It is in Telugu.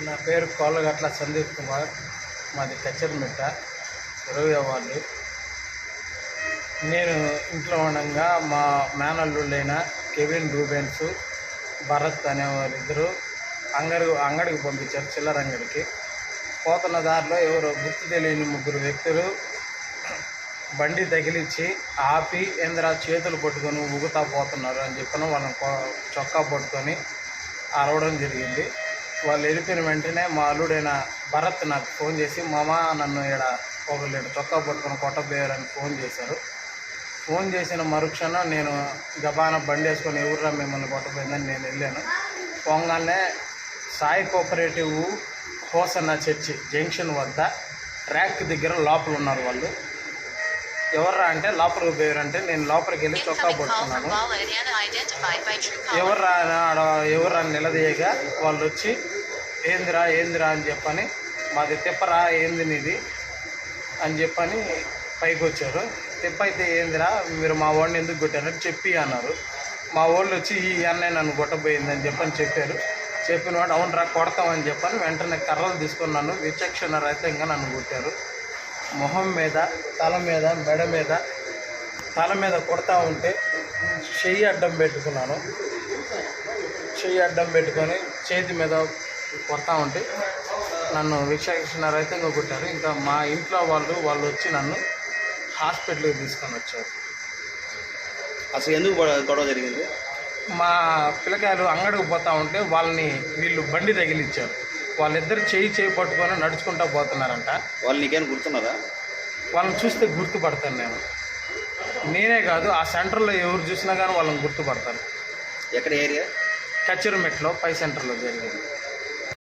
నా పేరు కోళ్ళగట్ల సందీప్ కుమార్, మాది కచ్చరిమిట్ట 20వ వార్డు. నేను ఇంట్లో ఉండగా మా మేనల్లుళ్ళైన కెవిన్ రూబెన్స్, భరత్ అనేవారిద్దరూ అంగడికి పంపించారు, చిల్లర అంగడికి. పోతున్న దారిలో ఎవరో గుర్తు తెలియని 3 వ్యక్తులు బండి తగిలించి ఆపి ఏంద్రా చేతులు పట్టుకొని ఊగుతా పోతున్నారు అని చెప్పిన వాళ్ళని చొక్కా పట్టుకొని అరవడం జరిగింది. వాళ్ళు వెళ్ళిపోయిన వెంటనే మా అల్లుడైన భరత్ నాకు ఫోన్ చేసి, మామ నన్ను ఒకళ్ళు చొక్కా పట్టుకొని కొట్టబోయారని ఫోన్ చేశారు. ఫోన్ చేసిన మరుక్షణం నేను గబాన బండి వేసుకొని ఎవరురా మిమ్మల్ని కొట్టబోయిందని నేను వెళ్ళాను. పోగానే Sai cooperative hosanna church junction వద్ద ట్రాక్ దగ్గర లోపల ఉన్నారు వాళ్ళు. ఎవర్రా అంటే లోపలికి పోయారంటే నేను లోపలికి వెళ్ళి చొక్కా పట్టుకున్నాను. ఎవర్రా నిలదీయగా వాళ్ళు వచ్చి ఏందిరా అని చెప్పని, మాది తిప్పరా ఏంది నీది అని చెప్పని పైకి వచ్చారు. తిప్ప అయితే ఏందిరా మీరు మా వాడిని ఎందుకు కొట్టారని చెప్పి అన్నారు. మా వాళ్ళు వచ్చి ఈ అన్నయ్య నన్ను కొట్టబోయిందని చెప్పని చెప్పారు. చెప్పిన వాడు అవునరా కొడతామని చెప్పని వెంటనే కర్రలు తీసుకున్నాను. విచక్షణ రహితంగా నన్ను కొట్టారు. మొహం మీద, తల మీద, మెడ మీద, తల మీద కొడతా ఉంటే చెయ్యి అడ్డం పెట్టుకున్నాను. చెయ్యి అడ్డం పెట్టుకొని చేతి మీద కొడతా ఉంటే నన్ను విచక్షణ రహితంగా కొట్టారు. ఇంకా మా ఇంట్లో వాళ్ళు వచ్చి నన్ను హాస్పిటల్కి తీసుకొని వచ్చారు. అసలు ఎందుకు గొడవ జరిగింది? మా పిల్లకాయలు అంగడికి పోతూ ఉంటే వాళ్ళని వీళ్ళు బండి తగిలిచ్చారు. వాళ్ళిద్దరు చేయి పట్టుకొని నడుచుకుంటూ పోతున్నారంట. వాళ్ళు నీకేమైనా గుర్తున్నారా? వాళ్ళని చూస్తే గుర్తుపడతాను నేనే కాదు, ఆ సెంటర్లో ఎవరు చూసినా కానీ వాళ్ళని గుర్తుపడతాను. ఎక్కడ ఏరియా? కచ్చరిమెట్లో పై సెంటర్లో జరిగింది.